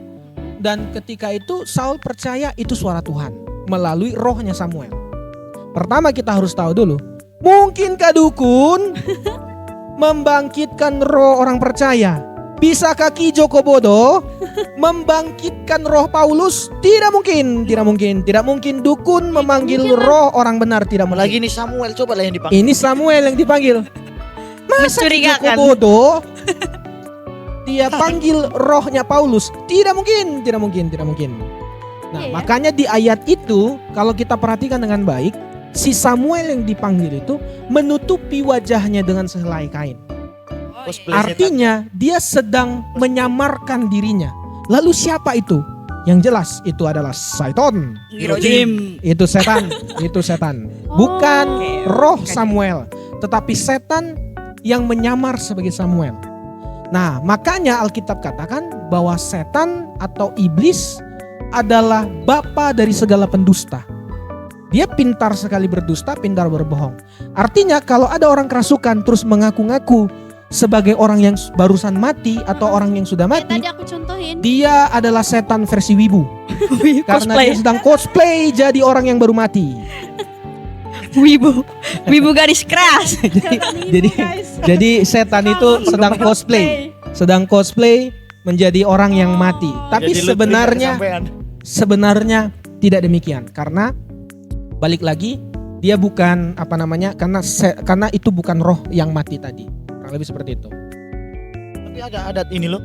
dan ketika itu Saul percaya itu suara Tuhan melalui rohnya Samuel. Pertama kita harus tahu dulu, mungkinkah dukun membangkitkan roh orang percaya? Bisakah Ki Joko Bodo membangkitkan roh Paulus? Tidak mungkin. Tidak mungkin dukun memanggil roh orang benar, tidak mungkin.
Lagi nih Samuel, coba lah yang dipanggil.
Ini Samuel yang dipanggil. Masa Ki Joko
Mencurigakan.
Bodo dia panggil rohnya Paulus? Tidak mungkin. Nah,
Iya ya.
makanya di ayat itu kalau kita perhatikan dengan baik, si Samuel yang dipanggil itu menutupi wajahnya dengan sehelai kain.
Cosplay
Artinya dia sedang menyamarkan dirinya. Lalu siapa itu? Yang jelas itu adalah Satan.
Girojim.
Itu setan. Bukan roh Samuel, tetapi setan yang menyamar sebagai Samuel. Nah, makanya Alkitab katakan bahwa setan atau iblis adalah bapa dari segala pendusta. Dia pintar sekali berdusta, pintar berbohong. Artinya kalau ada orang kerasukan terus mengaku-ngaku sebagai orang yang barusan mati atau orang yang sudah
Kayak
mati,
tadi aku contohin.
dia adalah setan versi wibu. Karena
Cosplay.
dia sedang cosplay jadi orang yang baru mati.
Wibu garis keras.
Jadi setan itu sedang cosplay menjadi orang yang mati. Tapi
Jadi lu trigger
sebenarnya tidak demikian, karena balik lagi dia bukan karena itu bukan roh yang mati tadi. Kurang lebih seperti itu.
Tapi ada adat ini loh,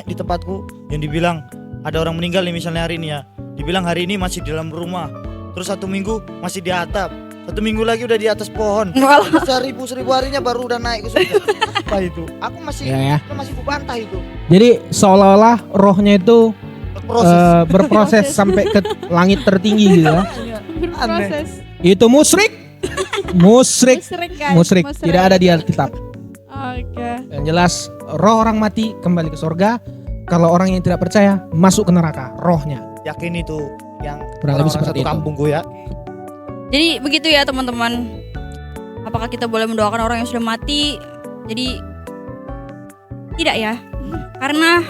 di tempatku yang dibilang ada orang meninggal nih misalnya hari ini ya. Dibilang hari ini masih di dalam rumah. Terus 1 minggu masih di atap. 1 minggu lagi udah di atas pohon. Seribu harinya baru udah naik ke surga. Apa itu? Aku masih
Ya.
masih kubantah itu.
Jadi seolah-olah rohnya itu
Proses.
berproses sampai ke langit tertinggi gitu ya.
Berproses.
Itu musyrik. Musyrik.
Guys.
Musyrik. Tidak ada di Alkitab.
Oke.
Yang jelas roh orang mati kembali ke surga. Kalau orang yang tidak percaya masuk ke neraka rohnya.
Yakin itu yang
Kurang lebih
orang-orang
seperti
satu
itu.
kampungku ya.
Jadi begitu ya teman-teman. Apakah kita boleh mendoakan orang yang sudah mati? Jadi tidak ya. Karena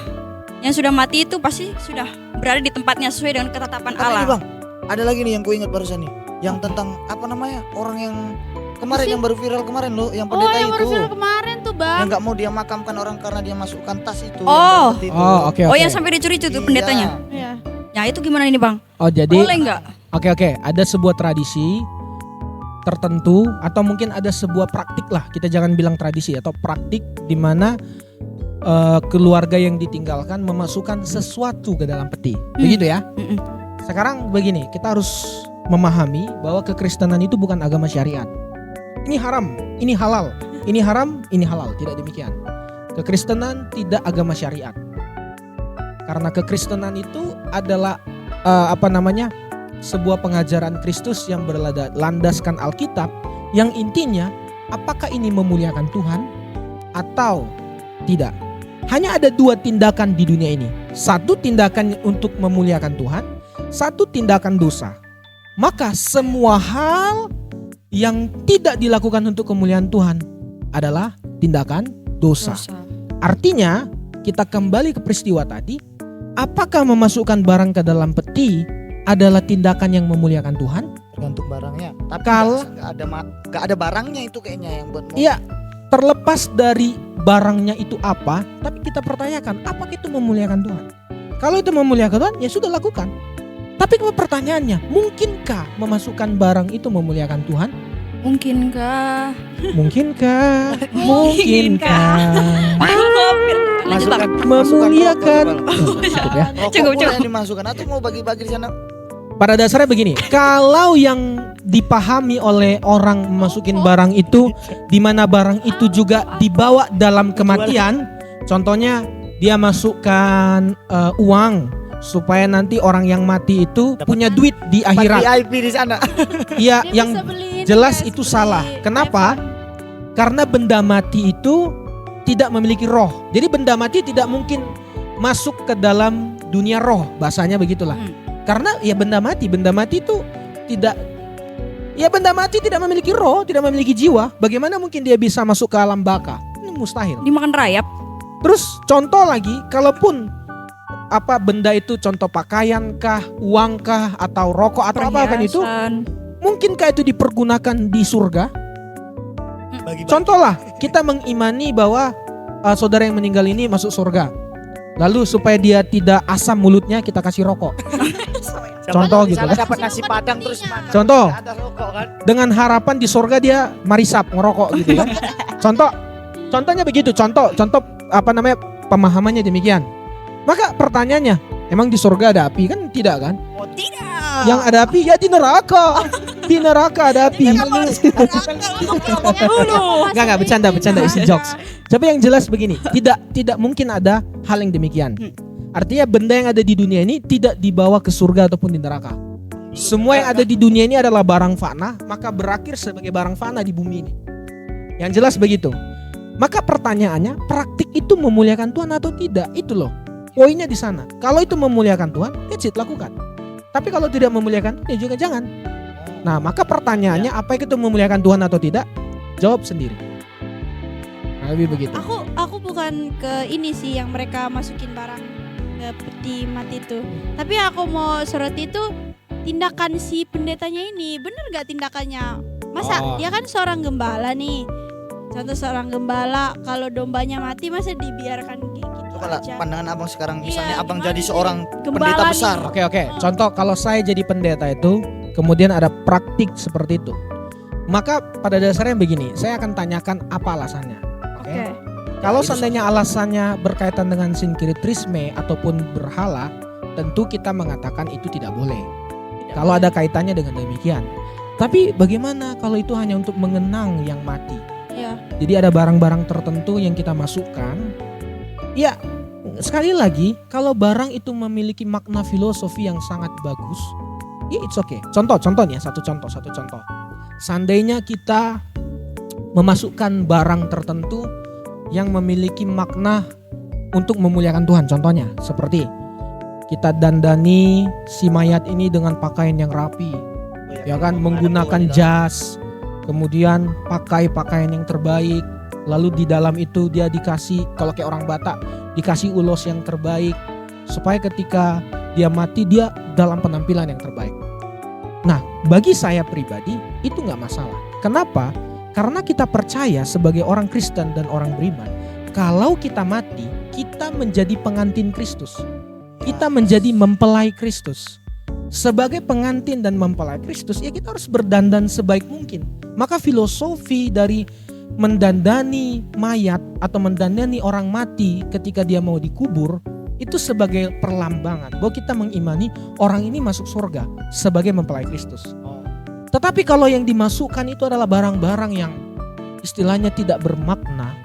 yang sudah mati itu pasti sudah berada di tempatnya sesuai dengan ketetapan
Tapi
Allah.
ini Bang, ada lagi nih yang ku ingat barusan nih. Yang tentang orang yang kemarin yang baru viral kemarin loh, yang
Oh,
pendeta
yang baru
itu.
viral kemarin tuh,
Yang
Bang.
nggak mau dia makamkan orang karena dia masukkan tas itu.
Oh.
yang seperti itu.
Oh, oke.
Oh yang sampai dicuri itu tuh
Iya.
pendetanya.
Iya.
Ya itu gimana ini Bang?
Oh, jadi
Boleh nggak?
Oke, ada sebuah tradisi tertentu atau mungkin ada sebuah praktik lah, kita jangan bilang tradisi atau praktik di mana keluarga yang ditinggalkan memasukkan sesuatu ke dalam peti. Begitu ya.
Mm-mm.
Sekarang begini, kita harus memahami bahwa kekristenan itu bukan agama syariat. Ini haram, ini halal, ini haram, ini halal, tidak demikian. Kekristenan tidak agama syariat. Karena kekristenan itu adalah sebuah pengajaran Kristus yang berlandaskan Alkitab, yang intinya apakah ini memuliakan Tuhan atau tidak. Hanya ada 2 tindakan di dunia ini. Satu tindakan untuk memuliakan Tuhan, satu tindakan dosa. Maka semua hal yang tidak dilakukan untuk kemuliaan Tuhan adalah tindakan dosa. Artinya kita kembali ke peristiwa tadi, apakah memasukkan barang ke dalam peti adalah tindakan yang memuliakan Tuhan?
Tergantung barangnya. Tapi
Kalau-
nggak ada barangnya itu kayaknya yang buat
Iya, terlepas dari barangnya itu apa, tapi kita pertanyakan apakah itu memuliakan Tuhan. Kalau itu memuliakan Tuhan, ya sudah lakukan. Tapi pertanyaannya, mungkinkah memasukkan barang itu memuliakan Tuhan?
Mungkinkah?
Mungkinkah? Mungkinkah?
masukkan
Memuliakan.
rokok,
Cukup ya.
rokok
Cukup,
pula
cukup.
yang dimasukkan atau mau bagi-bagi di sana.
Pada dasarnya begini, kalau yang dipahami oleh orang memasukin barang itu, di mana barang itu juga dibawa dalam kematian, contohnya dia masukkan uang supaya nanti orang yang mati itu
Dapat
punya duit di akhirat.
VIP di sana.
Iya,
Dia
yang
bisa beli ini,
jelas
guys,
itu
beli
salah. Kenapa?
iPhone.
Karena benda mati itu tidak memiliki roh. Jadi benda mati tidak mungkin masuk ke dalam dunia roh, bahasanya begitulah. Karena ya benda mati itu tidak, ya benda mati tidak memiliki roh, tidak memiliki jiwa. Bagaimana mungkin dia bisa masuk ke alam baka? Ini mustahil.
Dimakan rayap.
Terus contoh lagi, kalaupun benda itu contoh pakaian kah, uang kah, atau rokok atau apa kan itu,
Perhiasan.
mungkinkah itu dipergunakan di surga?
Bagi-bagi.
Contohlah, kita mengimani bahwa saudara yang meninggal ini masuk surga. Lalu supaya dia tidak asam mulutnya, kita kasih rokok. Contoh
Di
gitu
sana
kan.
dapat nasi padang terus makan.
Contoh.
Nggak ada rokok kan.
Dengan harapan di surga dia marisap ngerokok gitu kan. Contohnya begitu. Contoh pemahamannya demikian. Maka pertanyaannya, emang di surga ada api kan? Tidak kan?
Oh tidak.
Yang ada api ya di neraka. Di neraka ada api. Enggak bercanda isi jokes. Tapi yang jelas begini, tidak mungkin ada hal yang demikian. Artinya benda yang ada di dunia ini tidak dibawa ke surga ataupun di neraka. Semua yang ada di dunia ini adalah barang fana, maka berakhir sebagai barang fana di bumi ini. Yang jelas begitu. Maka pertanyaannya, praktik itu memuliakan Tuhan atau tidak? Itu loh. Poinnya di sana. Kalau itu memuliakan Tuhan, that's it, lakukan. Tapi kalau tidak memuliakan, ya juga jangan. Nah, maka pertanyaannya apa itu memuliakan Tuhan atau tidak? Jawab sendiri. Nah, lebih begitu.
Aku bukan ke ini sih yang mereka masukin barang ke peti mati itu. Tapi aku mau soroti itu tindakan si pendetanya ini. Bener gak tindakannya? Masa
Oh.
dia kan seorang gembala nih. Contoh seorang gembala, kalau dombanya mati masa dibiarkan gitu
Kalau
aja.
pandangan abang sekarang,
Iya,
misalnya abang
gimana
jadi
nih?
seorang
Gembala
pendeta
nih.
besar.
Oke. Contoh kalau saya jadi pendeta itu, kemudian ada praktik seperti itu. Maka pada dasarnya begini, saya akan tanyakan apa alasannya. Oke.
Oke.
Kalau
itu
seandainya alasannya berkaitan dengan sinkritrisme ataupun berhala, tentu kita mengatakan itu tidak boleh. Kalau ada kaitannya dengan demikian. Tapi bagaimana kalau itu hanya untuk mengenang yang mati?
Iya.
Jadi ada barang-barang tertentu yang kita masukkan. Ya, sekali lagi, kalau barang itu memiliki makna filosofi yang sangat bagus, ya it's okay. Contoh nih, satu contoh. Seandainya kita memasukkan barang tertentu yang memiliki makna untuk memuliakan Tuhan, contohnya seperti kita dandani si mayat ini dengan pakaian yang rapi, ya kan, menggunakan jas, kemudian pakai pakaian yang terbaik, lalu di dalam itu dia dikasih, kalau kayak orang Batak, dikasih ulos yang terbaik supaya ketika dia mati dia dalam penampilan yang terbaik. Nah, bagi saya pribadi itu nggak masalah. Kenapa? Karena kita percaya sebagai orang Kristen dan orang beriman, kalau kita mati, kita menjadi pengantin Kristus. Kita menjadi mempelai Kristus. Sebagai pengantin dan mempelai Kristus, ya kita harus berdandan sebaik mungkin. Maka filosofi dari mendandani mayat atau mendandani orang mati ketika dia mau dikubur, itu sebagai perlambangan bahwa kita mengimani orang ini masuk surga sebagai mempelai Kristus. Tetapi kalau yang dimasukkan itu adalah barang-barang yang istilahnya tidak bermakna.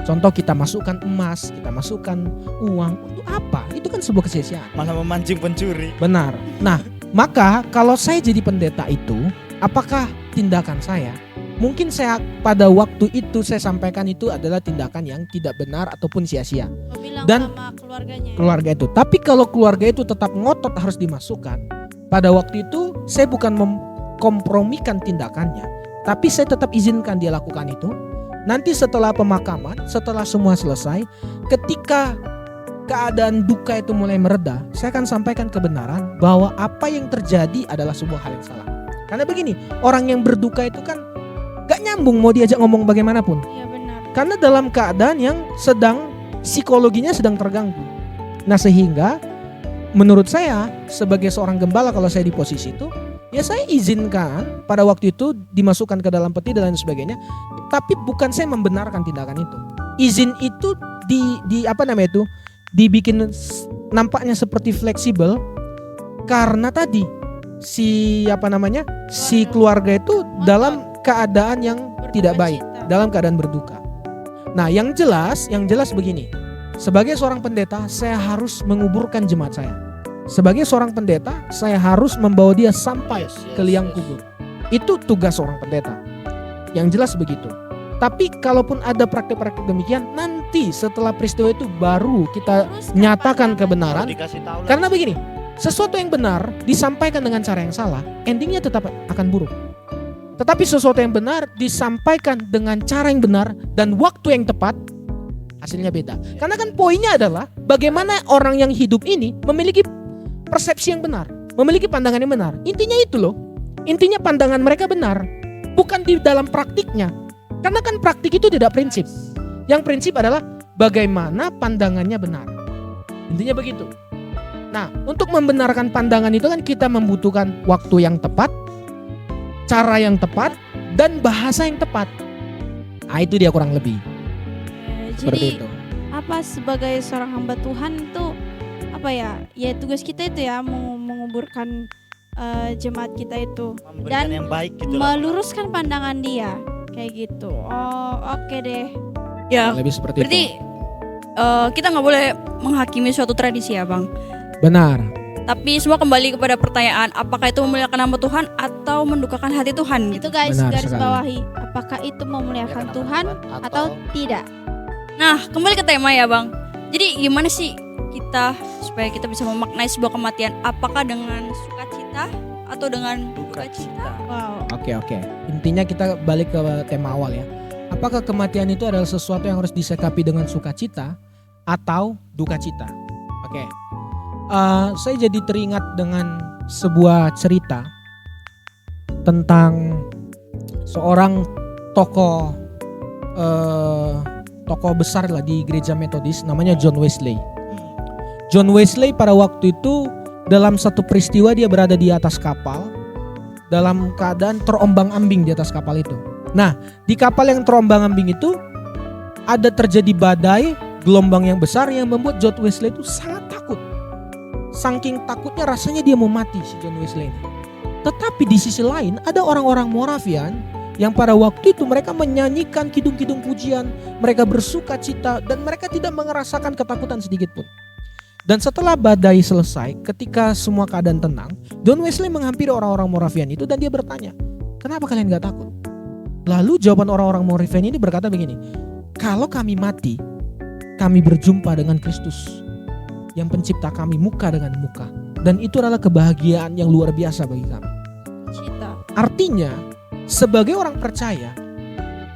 Contoh kita masukkan emas, kita masukkan uang, untuk apa? Itu kan sebuah kesia-siaan.
Malah memancing pencuri.
Benar. Nah, maka kalau saya jadi pendeta itu, apakah tindakan saya? Mungkin saya pada waktu itu saya sampaikan itu adalah tindakan yang tidak benar ataupun sia-sia.
Kau bilang
Dan
sama keluarganya.
keluarga itu. Tapi kalau keluarga itu tetap ngotot harus dimasukkan, pada waktu itu saya bukan memkompromikan tindakannya, tapi saya tetap izinkan dia lakukan itu. Nanti setelah pemakaman, setelah semua selesai, ketika keadaan duka itu mulai mereda, saya akan sampaikan kebenaran bahwa apa yang terjadi adalah sebuah hal yang salah. Karena begini, orang yang berduka itu kan gak nyambung mau diajak ngomong bagaimanapun.
Iya benar.
Karena dalam keadaan yang sedang psikologinya sedang terganggu. Nah sehingga menurut saya sebagai seorang gembala, kalau saya di posisi itu, ya saya izinkan pada waktu itu dimasukkan ke dalam peti dan lain sebagainya. Tapi bukan saya membenarkan tindakan itu. Izin itu dibikin nampaknya seperti fleksibel karena tadi si keluarga itu dalam keadaan yang tidak baik, dalam keadaan berduka. Nah, yang jelas begini. Sebagai seorang pendeta, saya harus menguburkan jemaat saya. Sebagai seorang pendeta, saya harus membawa dia sampai ke liang kubur. Itu tugas seorang pendeta. Yang jelas begitu. Tapi kalaupun ada praktik-praktik demikian, nanti setelah peristiwa itu baru kita nyatakan kebenaran.
Dikasih tahu
Karena begini, sesuatu yang benar disampaikan dengan cara yang salah, endingnya tetap akan buruk. Tetapi sesuatu yang benar disampaikan dengan cara yang benar dan waktu yang tepat, hasilnya beda. Karena kan poinnya adalah bagaimana orang yang hidup ini memiliki persepsi yang benar, memiliki pandangan yang benar. Intinya itu loh. Intinya pandangan mereka benar, bukan di dalam praktiknya. Karena kan praktik itu tidak prinsip. Yang prinsip adalah bagaimana pandangannya benar. Intinya begitu. Nah, untuk membenarkan pandangan itu kan kita membutuhkan waktu yang tepat, cara yang tepat, dan bahasa yang tepat. Nah, itu dia kurang lebih. Seperti
Jadi
itu.
apa sebagai seorang hamba Tuhan tuh apa ya? Ya tugas kita itu ya menguburkan jemaat kita itu
memberikan
dan
yang baik gitu lah.
meluruskan pandangan dia kayak gitu. Oh, oke deh.
Ya,
Lebih seperti
berarti
itu.
kita nggak boleh menghakimi suatu tradisi ya bang.
Benar.
Tapi semua kembali kepada pertanyaan, apakah itu memuliakan nama Tuhan atau mendukakan hati Tuhan
Itu
gitu.
guys,
Benar
garis
sekali.
bawahi. Apakah itu memuliakan Tuhan atau tidak?
Nah, kembali ke tema ya bang. Jadi gimana sih kita supaya kita bisa memaknai sebuah kematian, apakah dengan sukacita atau dengan duka cita?
Wow.
Oke. Intinya kita balik ke tema awal ya. Apakah kematian itu adalah sesuatu yang harus disikapi dengan sukacita atau duka cita? Oke. Saya jadi teringat dengan sebuah cerita tentang seorang tokoh besar lah di gereja Metodis, namanya John Wesley. John Wesley pada waktu itu dalam satu peristiwa dia berada di atas kapal dalam keadaan terombang-ambing di atas kapal itu. Nah, di kapal yang terombang-ambing itu ada terjadi badai, gelombang yang besar yang membuat John Wesley itu sangat takut. Saking takutnya rasanya dia mau mati si John Wesley ini. Tetapi di sisi lain ada orang-orang Moravian yang pada waktu itu mereka menyanyikan kidung-kidung pujian, mereka bersuka cita dan mereka tidak merasakan ketakutan sedikit pun. Dan setelah badai selesai, ketika semua keadaan tenang, John Wesley menghampiri orang-orang Moravian itu dan dia bertanya, kenapa kalian gak takut? Lalu jawaban orang-orang Moravian ini berkata begini, kalau kami mati, kami berjumpa dengan Kristus yang pencipta kami muka dengan muka. Dan itu adalah kebahagiaan yang luar biasa bagi kami.
Cita.
Artinya, sebagai orang percaya,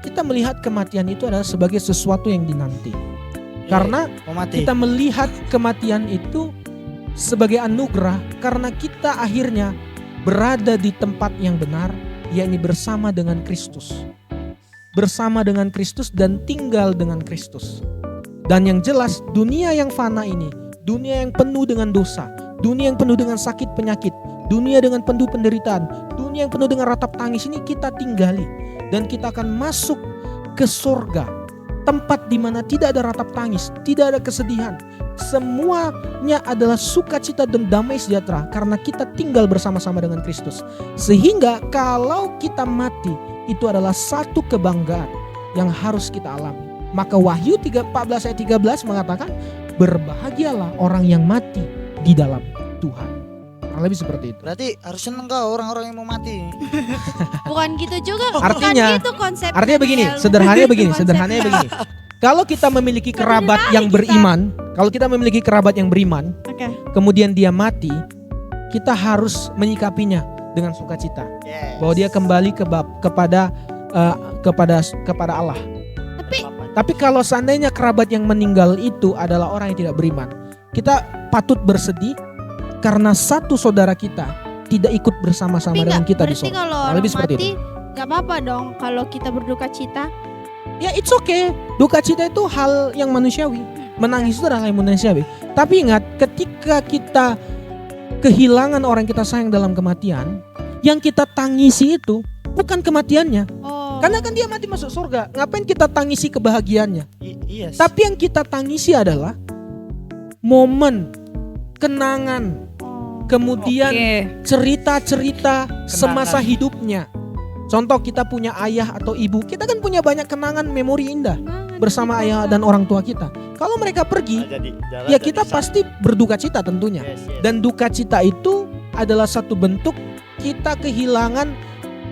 kita melihat kematian itu adalah sebagai sesuatu yang dinanti. Karena
Pemati.
kita melihat kematian itu sebagai anugerah karena kita akhirnya berada di tempat yang benar, yakni bersama dengan Kristus. Bersama dengan Kristus dan tinggal dengan Kristus. Dan yang jelas dunia yang fana ini, dunia yang penuh dengan dosa, dunia yang penuh dengan sakit penyakit, dunia dengan penuh penderitaan, dunia yang penuh dengan ratap tangis ini kita tinggali. Dan kita akan masuk ke surga. Tempat di mana tidak ada ratap tangis, tidak ada kesedihan. Semuanya adalah sukacita dan damai sejahtera karena kita tinggal bersama-sama dengan Kristus. Sehingga kalau kita mati, itu adalah satu kebanggaan yang harus kita alami. Maka Wahyu 14 ayat 13 mengatakan, berbahagialah orang yang mati di dalam Tuhan. Kurang lebih seperti itu.
Berarti harus seneng kau orang-orang yang mau mati.
Bukan gitu juga.
Artinya-
bukan gitu konsepnya.
Artinya begini,
Del.
sederhananya begini.
Konsepnya.
Kalau kita memiliki kerabat yang beriman,
Oke.
kemudian dia mati, kita harus menyikapinya dengan sukacita.
Yes.
Bahwa dia kembali kepada Allah. Tapi kalau seandainya kerabat yang meninggal itu adalah orang yang tidak beriman, kita patut bersedih karena satu saudara kita tidak ikut bersama-sama
Tapi
dengan kita di
berarti
sorga.
kalau
Kurang
orang
lebih seperti
mati gak apa-apa dong kalau kita berduka cita.
Ya it's okay. Duka cita itu hal yang manusiawi. Menangis itu adalah hal yang manusiawi. Tapi ingat, ketika kita kehilangan orang kita sayang dalam kematian, yang kita tangisi itu bukan kematiannya.
Oh.
Karena kan dia mati masuk surga. Ngapain kita tangisi kebahagiaannya?
Yes.
Tapi yang kita tangisi adalah momen, kenangan,
Oh.
kemudian
Oke.
cerita-cerita semasa hidupnya. Contoh kita punya ayah atau ibu, kita kan punya banyak kenangan memori indah
Kenangan
bersama
kita.
ayah dan orang tua kita. Kalau mereka pergi, ya kita pasti berduka cita tentunya. Dan duka cita itu adalah satu bentuk kita kehilangan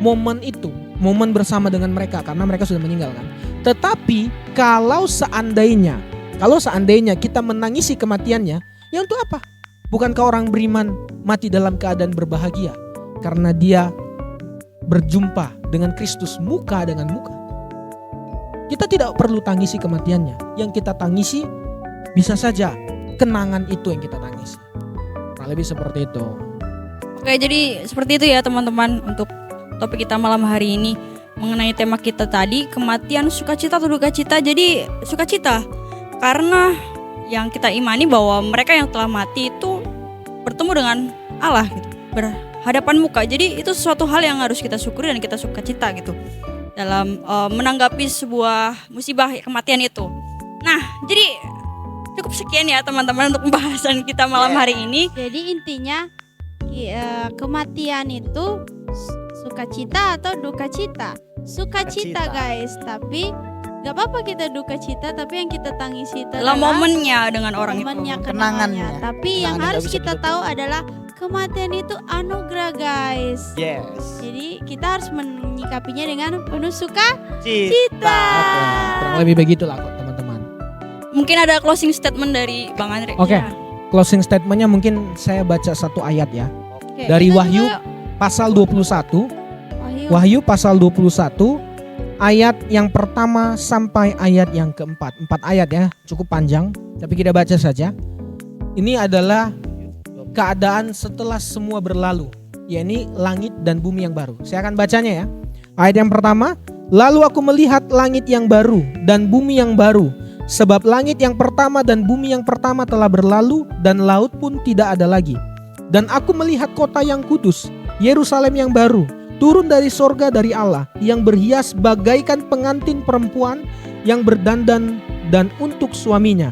momen itu, momen bersama dengan mereka karena mereka sudah meninggal kan. Tetapi kalau seandainya kita menangisi kematiannya, ya untuk apa? Bukankah orang beriman mati dalam keadaan berbahagia karena dia berjumpa dengan Kristus muka dengan muka? Kita tidak perlu tangisi kematiannya. Yang kita tangisi bisa saja kenangan itu yang kita tangisi. Kurang lebih seperti itu.
Oke, jadi seperti itu ya teman-teman untuk topik kita malam hari ini mengenai tema kita tadi, kematian, sukacita atau duka cita. Jadi sukacita karena yang kita imani bahwa mereka yang telah mati itu bertemu dengan Allah gitu, berhadapan muka. Jadi itu sesuatu hal yang harus kita syukuri dan kita sukacita gitu dalam menanggapi sebuah musibah kematian itu. Nah, jadi cukup sekian ya teman-teman untuk pembahasan kita malam hari ini.
Jadi intinya kematian itu sukacita atau duka cita? Sukacita
Sukacita.
guys, tapi gak apa-apa kita duka cita, tapi yang kita tangisi itu
Dalam
adalah
momennya dengan orang
momennya,
itu.
kenangannya.
Kenangannya.
Tapi yang
Kenangan
harus
nggak bisa
kita
dilupakan.
tahu adalah kematian itu anugerah guys.
Yes.
Jadi kita harus menyikapinya dengan penuh sukacita.
Cita.
Kurang lebih begitulah kok teman-teman.
Mungkin ada closing statement dari Bang Andre.
Oke.
Ya.
Closing statementnya mungkin saya baca satu ayat ya.
Oke,
Dari
kita
Wahyu
juga-
Pasal 21.
Wahyu.
Wahyu pasal 21 ayat yang pertama sampai ayat yang keempat. 4 ayat ya, cukup panjang, tapi kita baca saja. Ini adalah keadaan setelah semua berlalu, yakni langit dan bumi yang baru. Saya akan bacanya ya. Ayat yang pertama, lalu aku melihat langit yang baru dan bumi yang baru, sebab langit yang pertama dan bumi yang pertama telah berlalu dan laut pun tidak ada lagi. Dan aku melihat kota yang kudus, Yerusalem yang baru, turun dari sorga dari Allah, yang berhias bagaikan pengantin perempuan yang berdandan dan untuk suaminya.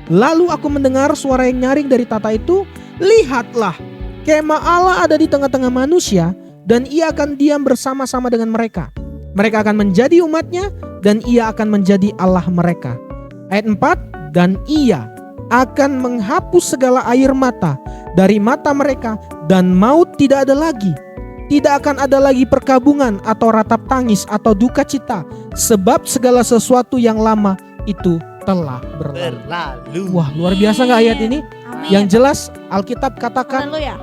Lalu aku mendengar suara yang nyaring dari tata itu, lihatlah, kemah Allah ada di tengah-tengah manusia, dan ia akan diam bersama-sama dengan mereka. Mereka akan menjadi umatnya, dan ia akan menjadi Allah mereka. Ayat 4, dan ia akan menghapus segala air mata dari mata mereka, dan maut tidak ada lagi. Tidak akan ada lagi perkabungan atau ratap tangis atau duka cita, sebab segala sesuatu yang lama itu telah berlalu.
Berlalu.
Wah, luar biasa nggak ayat ini?
Amin.
Yang jelas Alkitab katakan
Haleluya.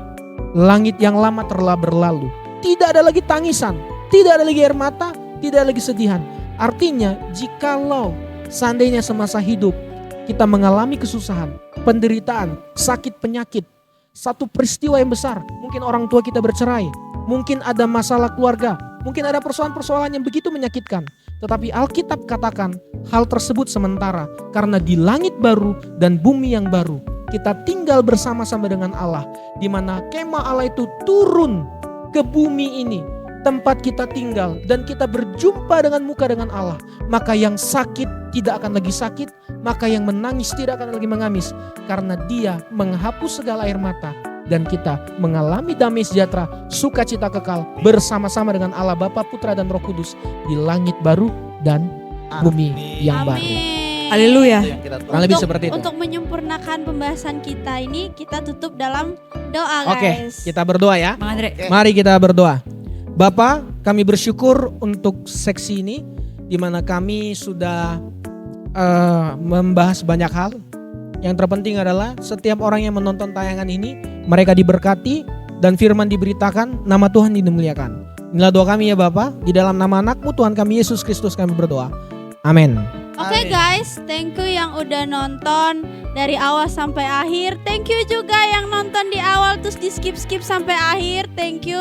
langit yang lama telah berlalu. Tidak ada lagi tangisan, tidak ada lagi air mata, tidak ada lagi sedihan. Artinya jikalau seandainya semasa hidup kita mengalami kesusahan, penderitaan, sakit penyakit, satu peristiwa yang besar, mungkin orang tua kita bercerai, mungkin ada masalah keluarga, mungkin ada persoalan-persoalan yang begitu menyakitkan. Tetapi Alkitab katakan hal tersebut sementara, karena di langit baru dan bumi yang baru kita tinggal bersama-sama dengan Allah, di mana kemah Allah itu turun ke bumi ini, tempat kita tinggal, dan kita berjumpa dengan muka dengan Allah. Maka yang sakit tidak akan lagi sakit, maka yang menangis tidak akan lagi menangis, karena Dia menghapus segala air mata, dan kita mengalami damai sejahtera, sukacita kekal bersama-sama dengan Allah Bapa, Putra dan Roh Kudus di langit baru dan bumi yang baru.
Amin.
Haleluya.
Itu yang kita tahu.
Kurang lebih seperti itu.
Untuk menyempurnakan pembahasan kita ini, kita tutup dalam doa,
Oke,
guys.
kita berdoa ya.
Bang Andre.
Mari kita berdoa. Bapa, kami bersyukur untuk seksi ini, di mana kami sudah membahas banyak hal. Yang terpenting adalah setiap orang yang menonton tayangan ini, mereka diberkati dan firman diberitakan, nama Tuhan dimuliakan. Inilah doa kami ya Bapa, di dalam nama anak-Mu Tuhan kami Yesus Kristus kami berdoa. Amin.
Oke
Amin.
guys, thank you yang udah nonton dari awal sampai akhir. Thank you juga yang nonton di awal terus di skip sampai akhir. Thank you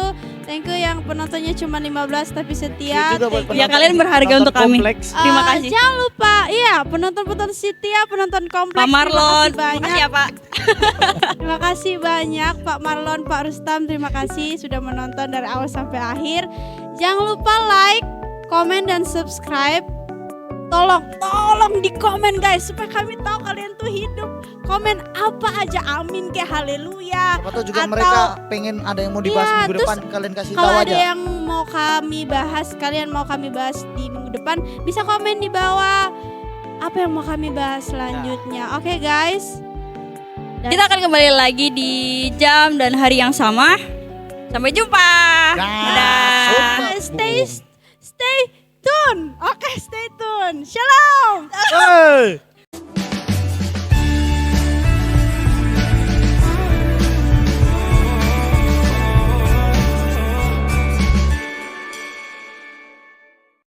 yang penontonnya cuma 15 tapi setia.
Juga buat
Ya
penonton-
kalian berharga
penonton
untuk kami.
kompleks.
Terima kasih.
Jangan lupa, iya penonton setia, penonton kompleks.
Pak Marlon.
Terima kasih
Terima kasih
banyak.
ya Pak.
Terima kasih banyak Pak Marlon, Pak Rustam. Terima kasih sudah menonton dari awal sampai akhir. Jangan lupa like, komen dan subscribe. Tolong di komen guys supaya kami tahu kalian tuh hidup. Komen apa aja, amin kayak haleluya.
Siapa tahu juga
Atau-
mereka pengen ada yang mau dibahas
Iya,
minggu
terus
depan, kalian kasih
Kalau
tahu
ada
aja.
yang mau kami bahas, kalian mau kami bahas di minggu depan, bisa komen di bawah apa yang mau kami bahas selanjutnya. Oke guys. Dan
Kita akan kembali lagi di jam dan hari yang sama. Sampai jumpa. Dadah.
stay tune. Oke, stay tune. Shalom.